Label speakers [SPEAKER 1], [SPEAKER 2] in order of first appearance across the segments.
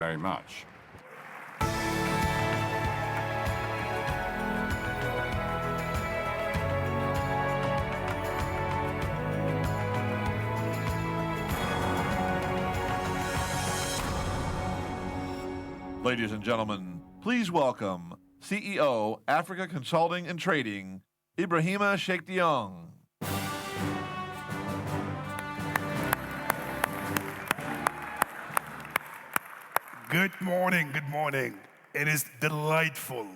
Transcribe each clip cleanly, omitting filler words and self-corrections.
[SPEAKER 1] very much. Ladies and gentlemen, please welcome CEO, Africa Consulting and Trading, Ibrahima Sheikh DIONG.
[SPEAKER 2] Good morning, good morning. It is delightful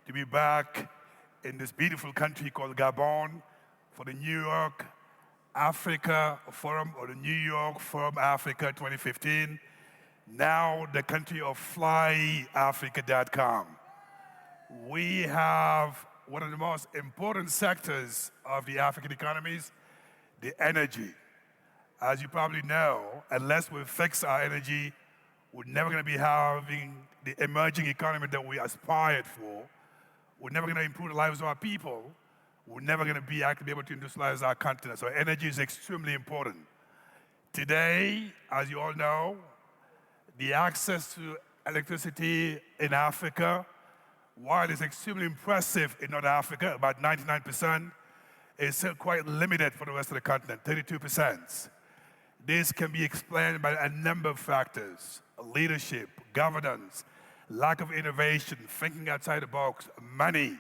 [SPEAKER 2] to be back in this beautiful country called Gabon for the New York Africa Forum, or the New York Forum Africa 2015, now the country of flyafrica.com. We have one of the most important sectors of the African economies, the energy. As you probably know, unless we fix our energy, we're never going to be having the emerging economy that we aspired for. We're never going to improve the lives of our people. We're never going to be able to industrialize our continent. So energy is extremely important. Today, as you all know, the access to electricity in Africa, while it's extremely impressive in North Africa, about 99%, is still quite limited for the rest of the continent, 32%. This can be explained by a number of factors: leadership, governance, lack of innovation, thinking outside the box, money.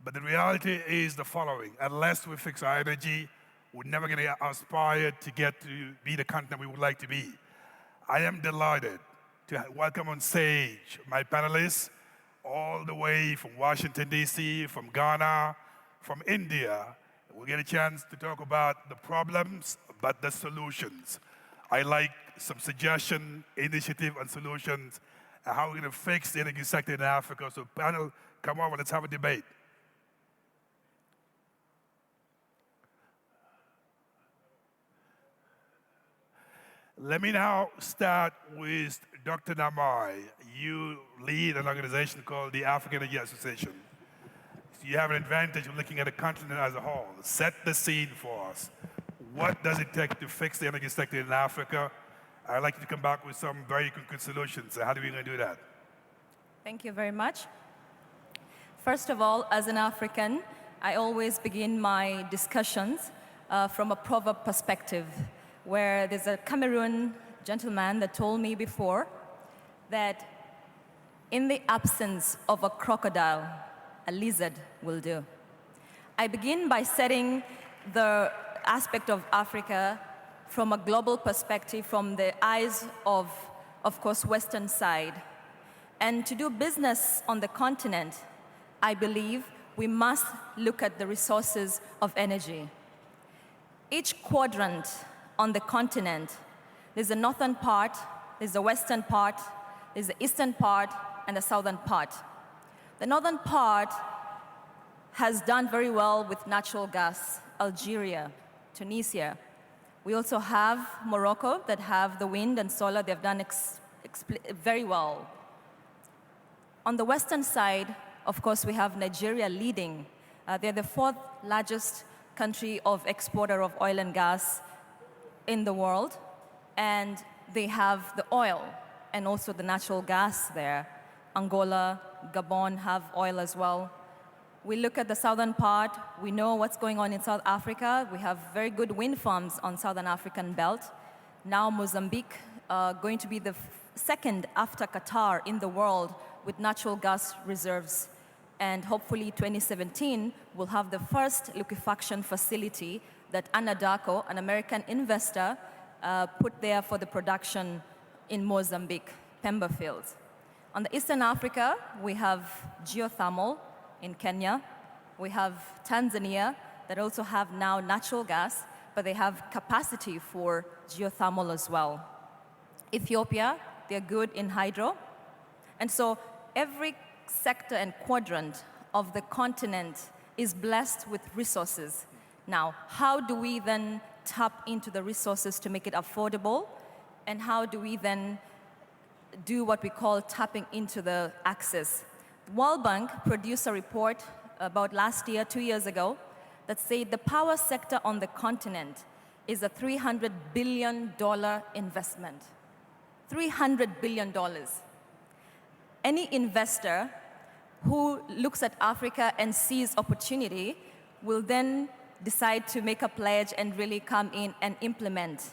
[SPEAKER 2] But the reality is the following: unless we fix our energy, we're never going to aspire to get to be the continent we would like to be. I am delighted to welcome on stage my panelists all the way from Washington, D.C., from Ghana, from India. We'll get a chance to talk about the problems, but the solutions. I like some suggestion, initiative, and solutions, and how we're going to fix the energy sector in Africa. So panel, come over, let's have a debate. Let me now start with Dr. NAMAI. You lead an organization called the African Energy Association. So you have an advantage of looking at the continent as a whole. Set the scene for us. What does it take to fix the energy sector in Africa? I'd like you to come back with some very concrete solutions. So how are we going to do that?
[SPEAKER 3] Thank you very much. First of all, as an African, I always begin my discussions from a proverb perspective, where there's a Cameroon gentleman that told me before that in the absence of a crocodile, a lizard will do. I begin by setting the aspect of Africa from a global perspective, from the eyes of course, Western side. And to do business on the continent, I believe we must look at the resources of energy. Each quadrant on the continent, there's the northern part, there's the western part, there's the eastern part, and the southern part. The northern part has done very well with natural gas, Algeria, Tunisia. We also have Morocco that have the wind and solar. They've done very well. On the western side, of course, we have Nigeria leading. They're the fourth largest country of exporter of oil and gas in the world, and they have the oil and also the natural gas there. Angola, Gabon have oil as well. We look at the southern part, we know what's going on in South Africa. We have very good wind farms on Southern African belt. Now Mozambique, going to be the second after Qatar in the world with natural gas reserves. And hopefully 2017, we'll have the first liquefaction facility that Anadarko, an American investor, put there for the production in Mozambique, Pemba Fields. On the Eastern Africa, we have geothermal in Kenya. We have Tanzania that also have now natural gas, but they have capacity for geothermal as well. Ethiopia, they're good in hydro. And so every sector and quadrant of the continent is blessed with resources. Now, how do we then tap into the resources to make it affordable? And how do we then do what we call tapping into the access? The World Bank produced a report about last year, 2 years ago, that said the power sector on the continent is a $300 billion investment. $300 billion. Any investor who looks at Africa and sees opportunity will then decide to make a pledge and really come in and implement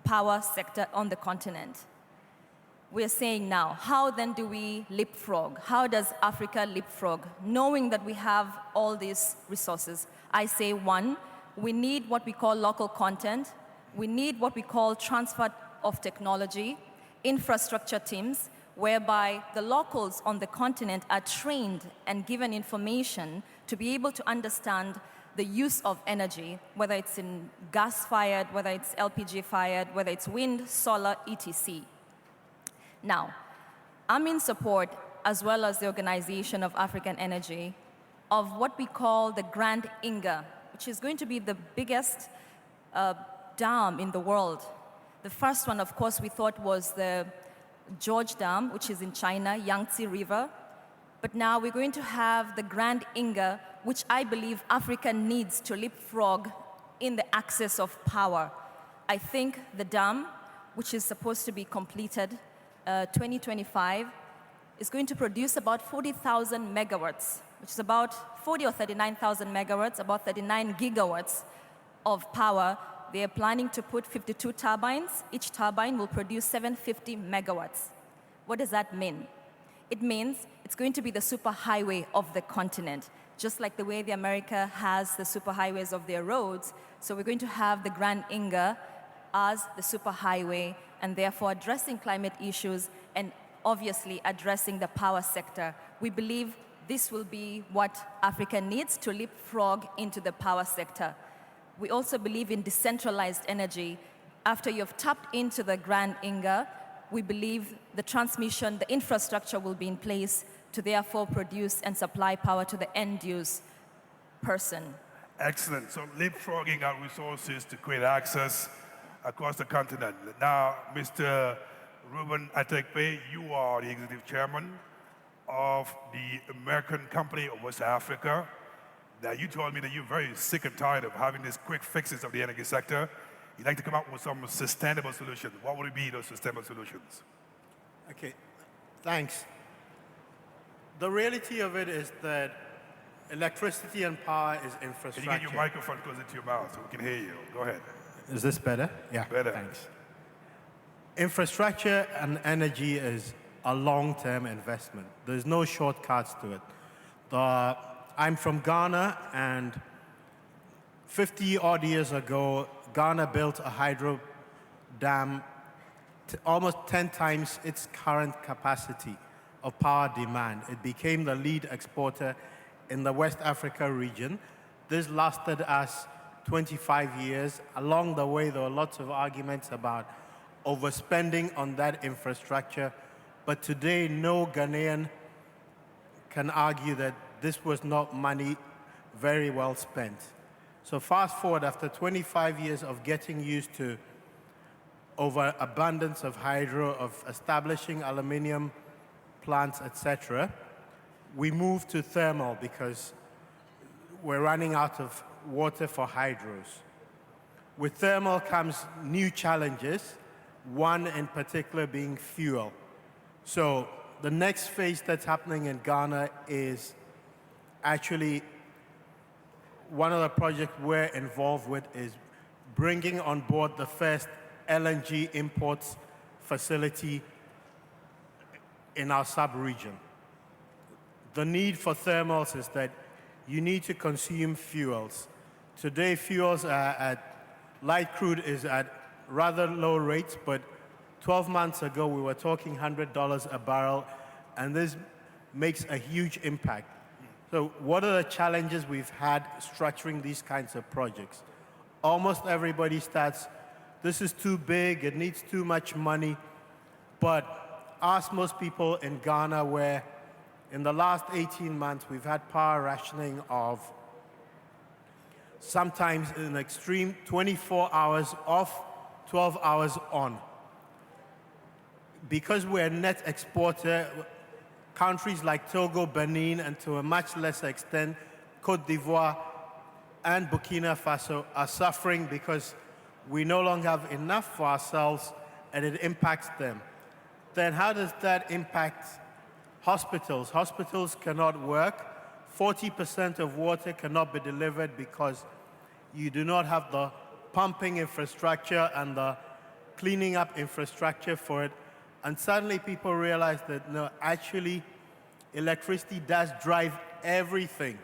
[SPEAKER 3] power sector on the continent. We're saying now, how then do we leapfrog? How does Africa leapfrog, knowing that we have all these resources? I say, one, we need what we call local content. We need what we call transfer of technology, infrastructure teams, whereby the locals on the continent are trained and given information to be able to understand the use of energy, whether it's in gas-fired, whether it's LPG-fired, whether it's wind, solar, etc. Now, I'm in support, as well as the Organization of African Energy, of what we call the Grand Inga, which is going to be the biggest dam in the world. The first one, of course, we thought was the George Dam, which is in China, Yangtze River. But now we're going to have the Grand Inga, which I believe Africa needs to leapfrog in the access of power. I think the dam, which is supposed to be completed 2025, is going to produce about 40,000 megawatts, which is about 40 or 39,000 megawatts, about 39 gigawatts of power. They are planning to put 52 turbines. Each turbine will produce 750 megawatts. What does that mean? It means it's going to be the superhighway of the continent, just like the way the America has the superhighways of their roads. So we're going to have the Grand Inga as the superhighway, and therefore addressing climate issues and obviously addressing the power sector. We believe this will be what Africa needs to leapfrog into the power sector. We also believe in decentralized energy. After you've tapped into the Grand Inga, we believe the transmission, the infrastructure will be in place to therefore produce and supply power to the end-use person.
[SPEAKER 2] Excellent. So leapfrogging our resources to create access across the continent. Now, Mr. Ruben ATEKPE, you are the executive chairman of the American Company of West Africa. Now, you told me that you're very sick and tired of having these quick fixes of the energy sector. You'd like to come up with some sustainable solutions. What would be those sustainable solutions?
[SPEAKER 4] Okay, thanks. The reality of it is that electricity and power is infrastructure.
[SPEAKER 2] Can you get your microphone closer to your mouth so we can hear you? Go ahead.
[SPEAKER 4] Is this better? Yeah,
[SPEAKER 2] better.
[SPEAKER 4] Thanks. Infrastructure and energy is a long-term investment. There's no shortcuts to it. I'm from Ghana, and 50-odd years ago, Ghana built a hydro dam almost 10 times its current capacity of power demand. It became the lead exporter in the West Africa region. This lasted us 25 years. Along the way, there were lots of arguments about overspending on that infrastructure, but today, no Ghanaian can argue that this was not money very well spent. So fast forward, after 25 years of getting used to overabundance of hydro, of establishing aluminium plants, etc., we moved to thermal because we're running out of water for hydros. With thermal comes new challenges, one in particular being fuel. So the next phase that's happening in Ghana is actually one of the projects we're involved with is bringing on board the first LNG imports facility in our sub-region. The need for thermals is that you need to consume fuels. Today, fuels are light crude is at rather low rates, but 12 months ago, we were talking $100 a barrel, and this makes a huge impact. So what are the challenges we've had structuring these kinds of projects? Almost everybody starts, this is too big, it needs too much money, but ask most people in Ghana where in the last 18 months, we've had power rationing of sometimes in extreme 24 hours off, 12 hours on. Because we're a net exporter, countries like Togo, Benin, and to a much lesser extent, Cote d'Ivoire and Burkina Faso are suffering because we no longer have enough for ourselves and it impacts them. then how does that impact hospitals? Hospitals cannot work. 40% of water cannot be delivered because you do not have the pumping infrastructure and the cleaning up infrastructure for it. And suddenly people realize that, no, actually, electricity does drive everything.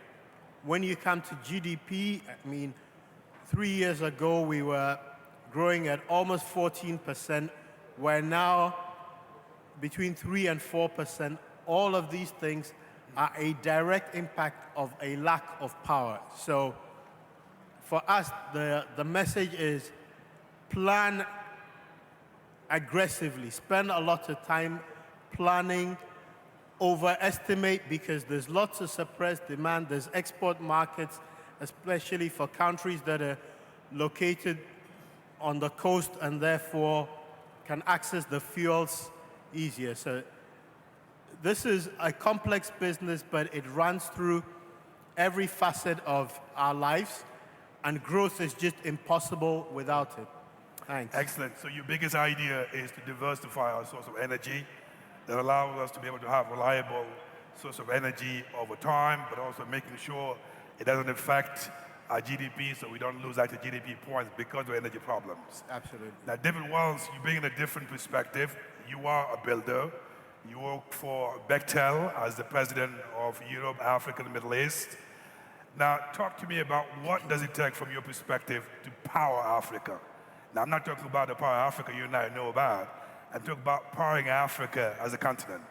[SPEAKER 4] When you come to GDP, I mean, 3 years ago, we were growing at almost 14%. We're now between 3 and 4%. All of these things are a direct impact of a lack of power. So for us, the message is plan aggressively, spend a lot of time planning, overestimate because there's lots of suppressed demand, there's export markets, especially for countries that are located on the coast and therefore can access the fuels easier. So this is a complex business, but it runs through every facet of our lives, and growth is just impossible without it. Thanks.
[SPEAKER 2] Excellent. So your biggest idea is to diversify our source of energy that allows us to be able to have reliable source of energy over time, but also making sure it doesn't affect our GDP so we don't lose actual GDP points because of energy problems.
[SPEAKER 4] Absolutely.
[SPEAKER 2] Now, David Wells, you bring in a different perspective. You are a builder. You work for Bechtel as the president of Europe, Africa, and the Middle East. Now, talk to me about what does it take from your perspective to power Africa? Now, I'm not talking about the power Africa you and I know about. I'm talking about powering Africa as a continent.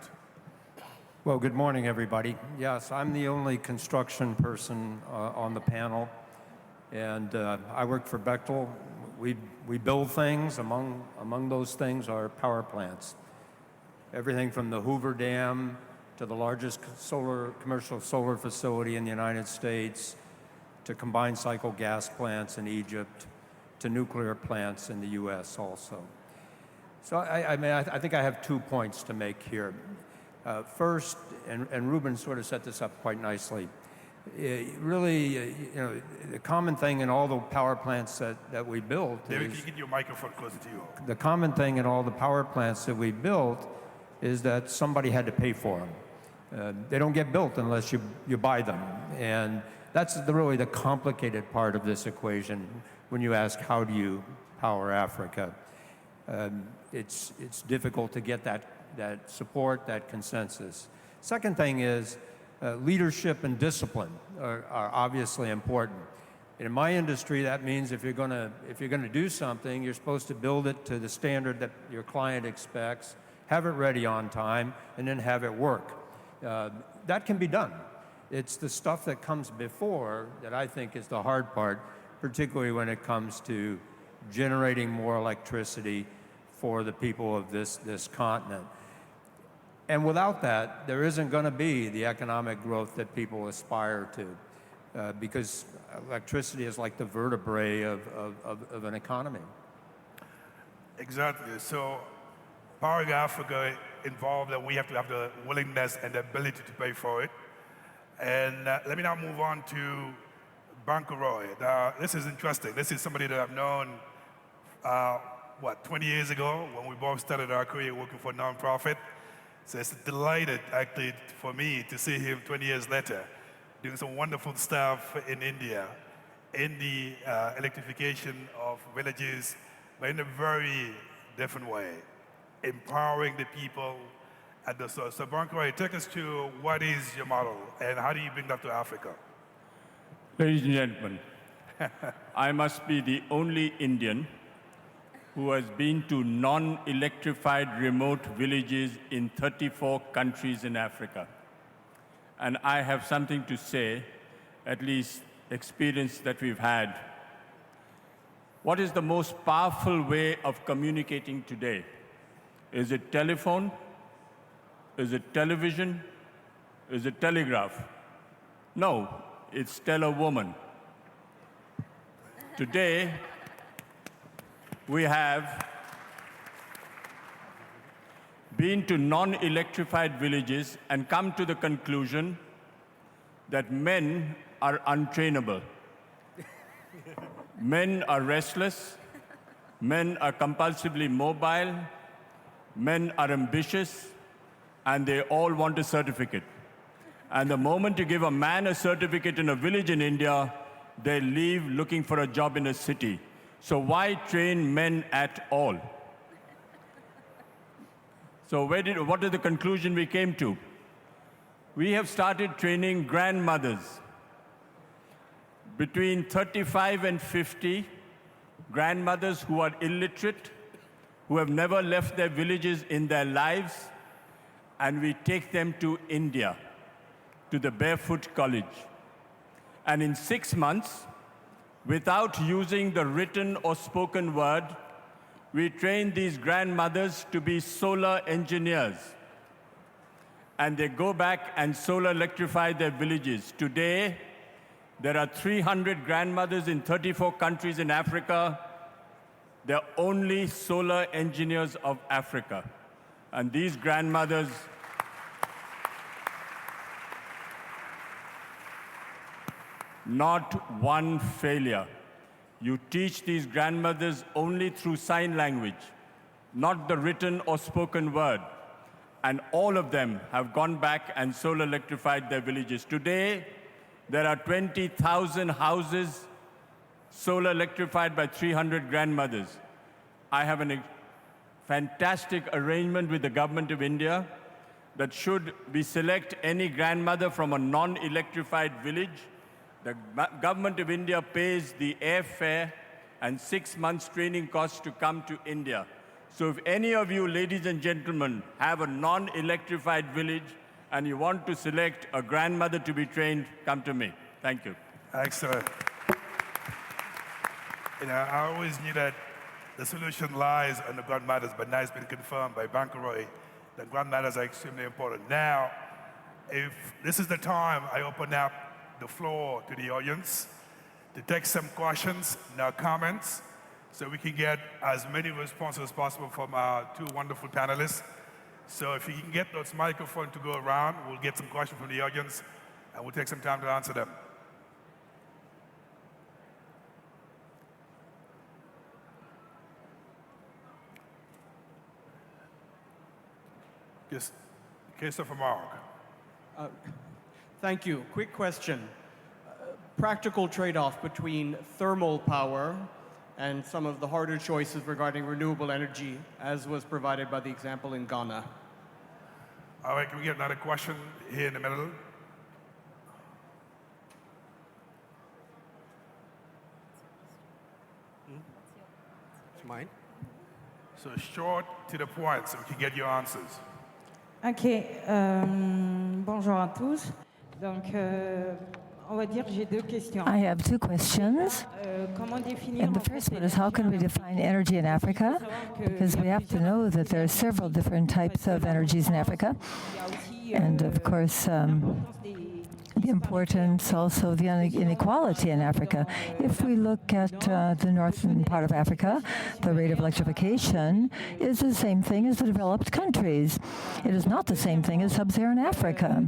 [SPEAKER 5] Well, good morning, everybody. Yes, I'm the only construction person on the panel, and I work for Bechtel. We build things. Among those things are power plants. Everything from the Hoover Dam to the largest commercial solar facility in the United States, to combined cycle gas plants in Egypt, to nuclear plants in the U.S. also. So I think I have 2 points to make here. First, and Ruben sort of set this up quite nicely, really, the common thing in all the power plants that we built
[SPEAKER 2] David, can you get your microphone closer to you?
[SPEAKER 5] The common thing in all the power plants that we built is that somebody had to pay for them. They don't get built unless you buy them. And that's really the complicated part of this equation when you ask, how do you power Africa? It's difficult to get that support, that consensus. Second thing is leadership and discipline are obviously important. In my industry, that means if you're going to do something, you're supposed to build it to the standard that your client expects, have it ready on time, and then have it work. That can be done. It's the stuff that comes before that I think is the hard part, particularly when it comes to generating more electricity for the people of this continent. And without that, there isn't going to be the economic growth that people aspire to, because electricity is like the vertebrae of an economy.
[SPEAKER 2] Exactly. So powering Africa involves that we have to have the willingness and the ability to pay for it. And let me now move on to Bronco Roy. Now, this is interesting. This is somebody that I've known, 20 years ago when we both started our career working for a nonprofit. So it's delighted, actually, for me to see him 20 years later doing some wonderful stuff in India, in the electrification of villages, but in a very different way, empowering the people at the source. So Bronco Roy, take us to what is your model and how do you bring that to Africa?
[SPEAKER 6] Ladies and gentlemen, I must be the only Indian who has been to non-electrified remote villages in 34 countries in Africa. And I have something to say, at least experience that we've had. What is the most powerful way of communicating today? Is it telephone? Is it television? Is it telegraph? No, it's tell a woman. Today, we have been to non-electrified villages and come to the conclusion that men are untrainable. Men are restless, men are compulsively mobile, Men are ambitious, and they all want a certificate. And the moment you give a man a certificate in a village in India, they leave looking for a job in a city. So why train men at all? So what is the conclusion we came to? We have started training grandmothers. Between 35 and 50, grandmothers who are illiterate, who have never left their villages in their lives, and we take them to India, to the Barefoot College. And in 6 months, without using the written or spoken word, we train these grandmothers to be solar engineers. And they go back and solar electrify their villages. Today, there are 300 grandmothers in 34 countries in Africa. They're only solar engineers of Africa. And these grandmothers not one failure. You teach these grandmothers only through sign language, not the written or spoken word. And all of them have gone back and solar electrified their villages. Today, there are 20,000 houses solar electrified by 300 grandmothers. I have a fantastic arrangement with the government of India that should we select any grandmother from a non-electrified village, the government of India pays the airfare and 6 months training costs to come to India. So if any of you, ladies and gentlemen, have a non-electrified village and you want to select a grandmother to be trained, come to me. Thank you.
[SPEAKER 2] Excellent. I always knew that the solution lies on the grandmothers, but now it's been confirmed by Bronco Roy that grandmothers are extremely important. Now, if this is the time I open up the floor to the audience to take some questions, now comments, so we can get as many responses as possible from our two wonderful panelists. So if you can get those microphones to go around, we'll get some questions from the audience, and we'll take some time to answer them. Yes, Christopher Mark.
[SPEAKER 7] Thank you. Quick question. Practical trade-off between thermal power and some of the harder choices regarding renewable energy, as was provided by the example in Ghana.
[SPEAKER 2] All right, can we get another question here in the middle?
[SPEAKER 4] It's mine.
[SPEAKER 2] So short to the point so we can get your answers.
[SPEAKER 8] Ok, bonjour à tous. Donc, on va dire j'ai deux questions.
[SPEAKER 9] I have two questions.
[SPEAKER 8] Comment définir
[SPEAKER 9] And the first one is, how can we define energy in Africa? Because we have to know that there are several different types of energies in Africa. And of course, the importance also of the inequality in Africa. If we look at the northern part of Africa, the rate of electrification is the same thing as the developed countries. It is not the same thing as sub-Saharan Africa.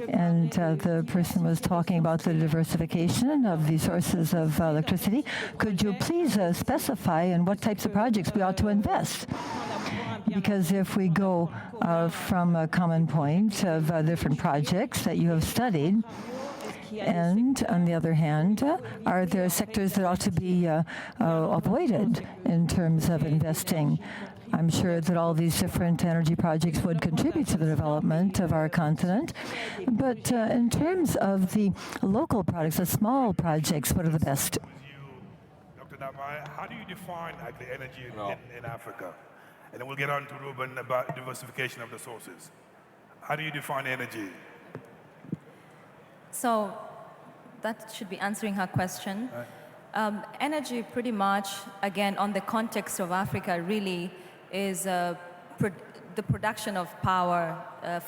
[SPEAKER 9] And the person was talking about the diversification of the sources of electricity. Could you please specify in what types of projects we ought to invest? Because if we go from a common point of different projects that you have studied, and on the other hand, are there sectors that ought to be avoided in terms of investing? I'm sure that all these different energy projects would contribute to the development of our continent. But in terms of the local products, the small projects, what are the best?
[SPEAKER 2] Dr. NAMAI, how do you define the energy in Africa? And then we'll get on to Ruben about diversification of the sources. How do you define energy?
[SPEAKER 3] So that should be answering her question. Energy pretty much, again, on the context of Africa, really is the production of power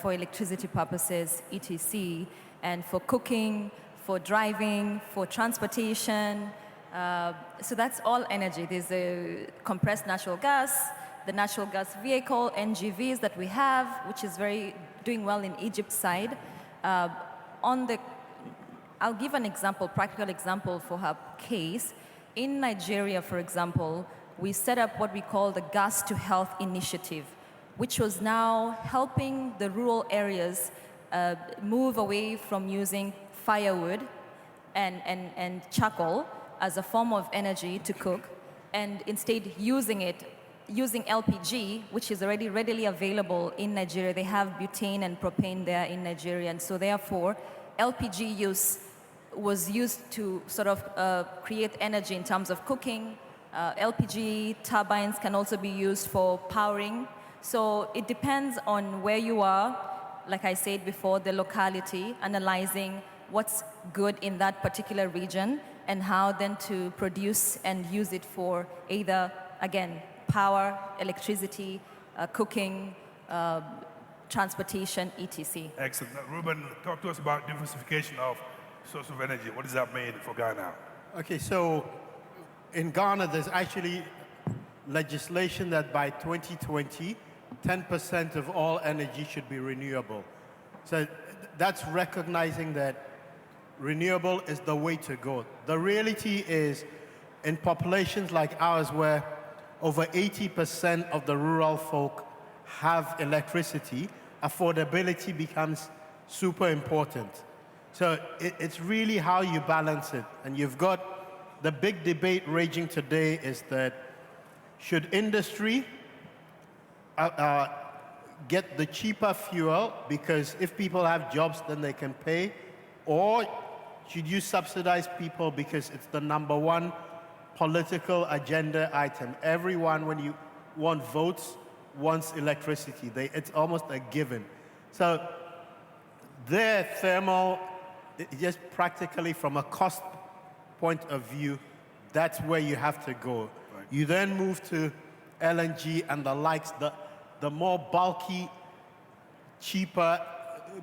[SPEAKER 3] for electricity purposes, etc., and for cooking, for driving, for transportation. So that's all energy. There's the compressed natural gas, the natural gas vehicle, NGVs that we have, which is doing well in Egypt's side. I'll give an example, practical example for her case. In Nigeria, for example, we set up what we call the Gas to Health Initiative, which was now helping the rural areas move away from using firewood and charcoal as a form of energy to cook, and instead using LPG, which is already readily available in Nigeria. They have butane and propane there in Nigeria, and so therefore LPG use was used to sort of create energy in terms of cooking. LPG turbines can also be used for powering. So it depends on where you are, like I said before, the locality, analyzing what's good in that particular region and how then to produce and use it for either, again, power, electricity, cooking, transportation, etc.
[SPEAKER 2] Excellent. Now, Ruben, talk to us about diversification of source of energy. What does that mean for Ghana?
[SPEAKER 4] Okay, so in Ghana, there's actually legislation that by 2020, 10% of all energy should be renewable. So that's recognizing that renewable is the way to go. The reality is, in populations like ours where over 80% of the rural folk have electricity, affordability becomes super important. So it's really how you balance it. And you've got the big debate raging today is that should industry get the cheaper fuel because if people have jobs, then they can pay, or should you subsidize people because it's the #1 political agenda item? Everyone, when you want votes, wants electricity. It's almost a given. So their thermal, just practically from a cost point of view, that's where you have to go. Right. You then move to LNG and the likes, the more bulky, cheaper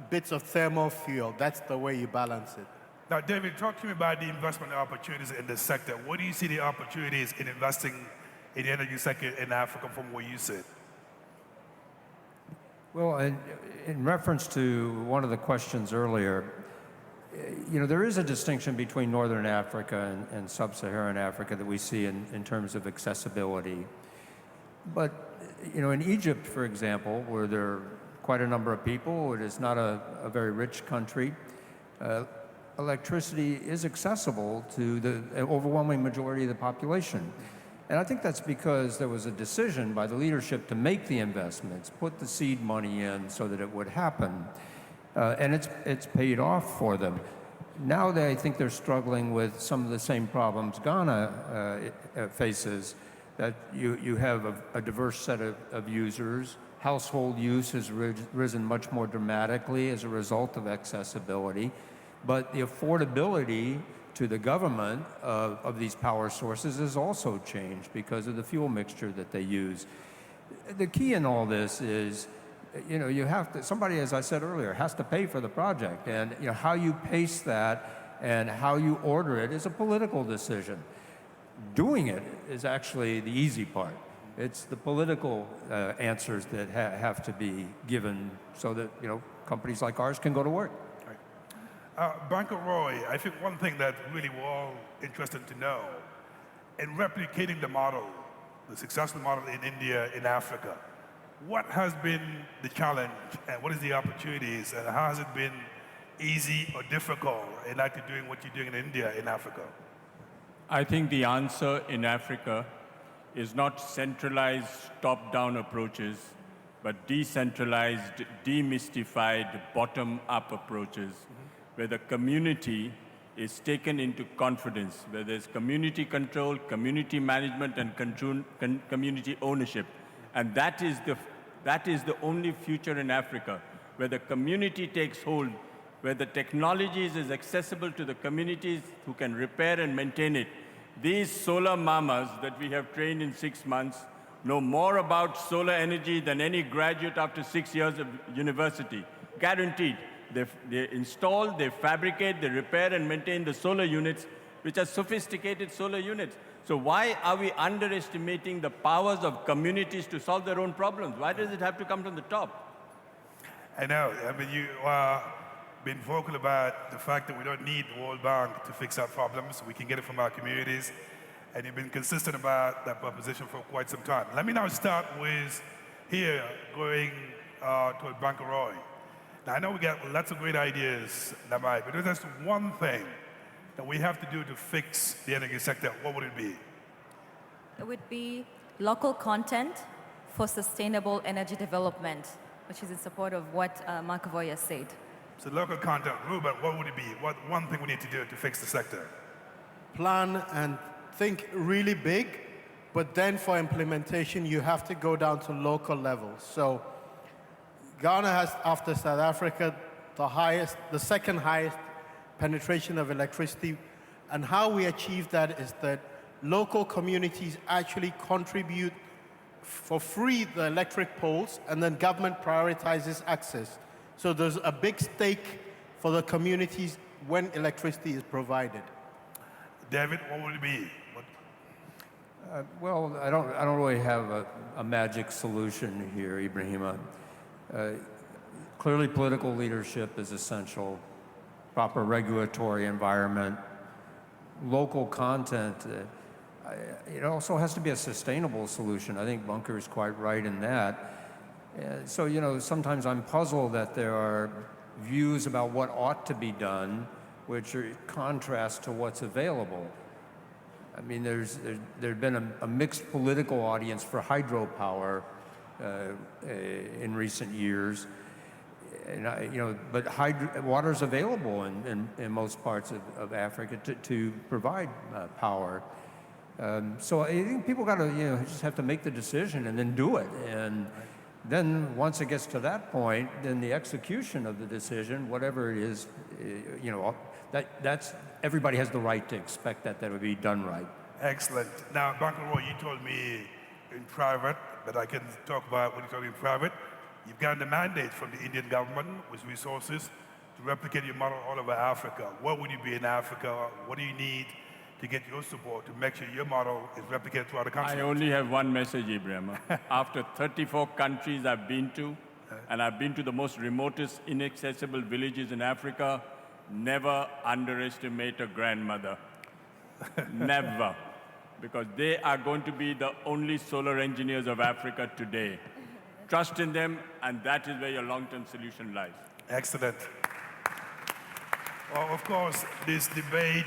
[SPEAKER 4] bits of thermal fuel. That's the way you balance it.
[SPEAKER 2] Now, David, talk to me about the investment opportunities in this sector. What do you see the opportunities in investing in the energy sector in Africa from where you sit?
[SPEAKER 5] Well, in reference to one of the questions earlier, there is a distinction between Northern Africa and Sub-Saharan Africa that we see in terms of accessibility. But, in Egypt, for example, where there are quite a number of people, it is not a very rich country, electricity is accessible to the overwhelming majority of the population. And I think that's because there was a decision by the leadership to make the investments, put the seed money in so that it would happen. And it's paid off for them. Now I think they're struggling with some of the same problems Ghana faces, that you have a diverse set of users. Household use has risen much more dramatically as a result of accessibility. But the affordability to the government of these power sources has also changed because of the fuel mixture that they use. The key in all this is, you have to, somebody, as I said earlier, has to pay for the project. And how you pace that and how you order it is a political decision. Doing it is actually the easy part. It's the political answers that have to be given so that, companies like ours can go to work.
[SPEAKER 2] Bronco Roy, I think one thing that really we're all interested to know, in replicating the model, the successful model in India, in Africa, what has been the challenge and what is the opportunities and how has it been easy or difficult in actually doing what you're doing in India, in Africa?
[SPEAKER 6] I think the answer in Africa is not centralized top-down approaches, but decentralized, demystified, bottom-up approaches, where the community is taken into confidence, where there's community control, community management, and community ownership. And that is the only future in Africa, where the community takes hold, where the technologies is accessible to the communities who can repair and maintain it. These solar mamas that we have trained in 6 months know more about solar energy than any graduate after 6 years of university, guaranteed. They install, they fabricate, they repair and maintain the solar units, which are sophisticated solar units. So why are we underestimating the powers of communities to solve their own problems? Why does it have to come from the top?
[SPEAKER 2] I know. I mean, you been vocal about the fact that we don't need the World Bank to fix our problems. We can get it from our communities. And you've been consistent about that proposition for quite some time. Let me now start with here going to Bronco Roy. Now, I know we got lots of great ideas, NAMAI, but if there's one thing that we have to do to fix the energy sector, what would it be?
[SPEAKER 3] It would be local content for sustainable energy development, which is in support of what McAvoy has said.
[SPEAKER 2] So local content, Ruben, what would it be? What one thing we need to do to fix the sector?
[SPEAKER 4] Plan and think really big, but then for implementation, you have to go down to local levels. So Ghana has, after South Africa, the second highest penetration of electricity. And how we achieve that is that local communities actually contribute for free the electric poles, and then government prioritizes access. So there's a big stake for the communities when electricity is provided.
[SPEAKER 2] David, what would it be?
[SPEAKER 5] Well, I don't really have a magic solution here, Ibrahima. Clearly, political leadership is essential, proper regulatory environment, local content. It also has to be a sustainable solution. I think Bunker is quite right in that. So, you know, sometimes I'm puzzled that there are views about what ought to be done, which are contrast to what's available. I mean, there's been a mixed political audience for hydropower in recent years, and but water's available in most parts of Africa to provide power. So I think people got to just have to make the decision and then do it. And then once it gets to that point, then the execution of the decision, whatever it is, that's everybody has the right to expect that would be done right.
[SPEAKER 2] Excellent. Now, Bronco Roy, you told me in private, but I can talk about what you told me in private. You've gotten a mandate from the Indian government with resources to replicate your model all over Africa. What would you be in Africa? What do you need to get your support to make sure your model is replicated throughout the country?
[SPEAKER 6] I only have one message, Ibrahima. After 34 countries I've been to, and I've been to the most remotest, inaccessible villages in Africa, never underestimate a grandmother. Never. Because they are going to be the only solar engineers of Africa today. Trust in them, and that is where your long-term solution lies.
[SPEAKER 2] Excellent. Well, of course, this debate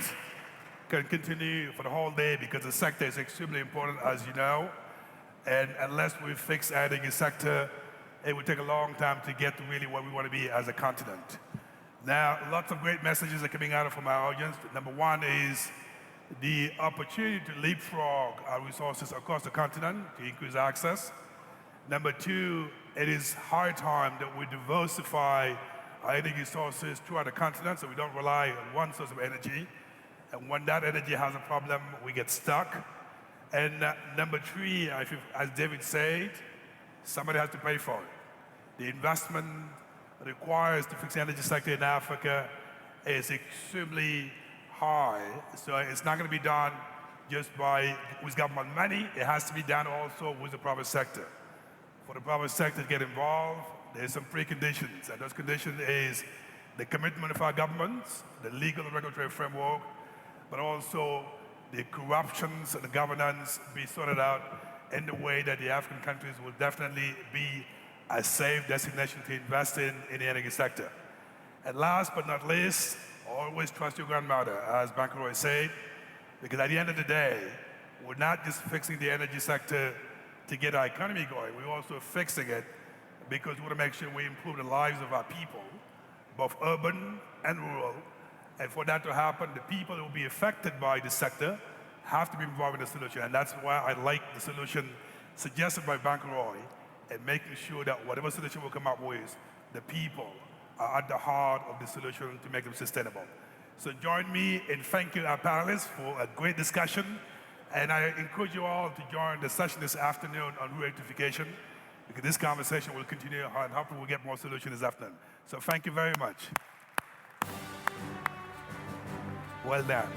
[SPEAKER 2] can continue for the whole day because the sector is extremely important, as you know. And unless we fix the energy sector, it will take a long time to get to really what we want to be as a continent. Now, lots of great messages are coming out from our audience. Number one is the opportunity to leapfrog our resources across the continent to increase access. Number two, it is high time that we diversify our energy sources throughout the continent so we don't rely on one source of energy. And when that energy has a problem, we get stuck. And number three, as David said, somebody has to pay for it. The investment required to fix the energy sector in Africa is extremely high. So it's not going to be done just with government money. It has to be done also with the private sector. For the private sector to get involved, there's some preconditions. And those conditions is the commitment of our governments, the legal and regulatory framework, but also the corruptions and the governance be sorted out in the way that the African countries will definitely be a safe destination to invest in the energy sector. And last but not least, always trust your grandmother, as Bronco Roy said, because at the end of the day, we're not just fixing the energy sector to get our economy going, we're also fixing it because we want to make sure we improve the lives of our people, both urban and rural. And for that to happen, the people who will be affected by the sector have to be involved in the solution. And that's why I like the solution suggested by Bronco Roy and making sure that whatever solution we come up with, the people are at the heart of the solution to make them sustainable. So join me in thanking our panelists for a great discussion. And I encourage you all to join the session this afternoon on rural electrification, because this conversation will continue and hopefully we'll get more solutions this afternoon. So thank you very much. Well done.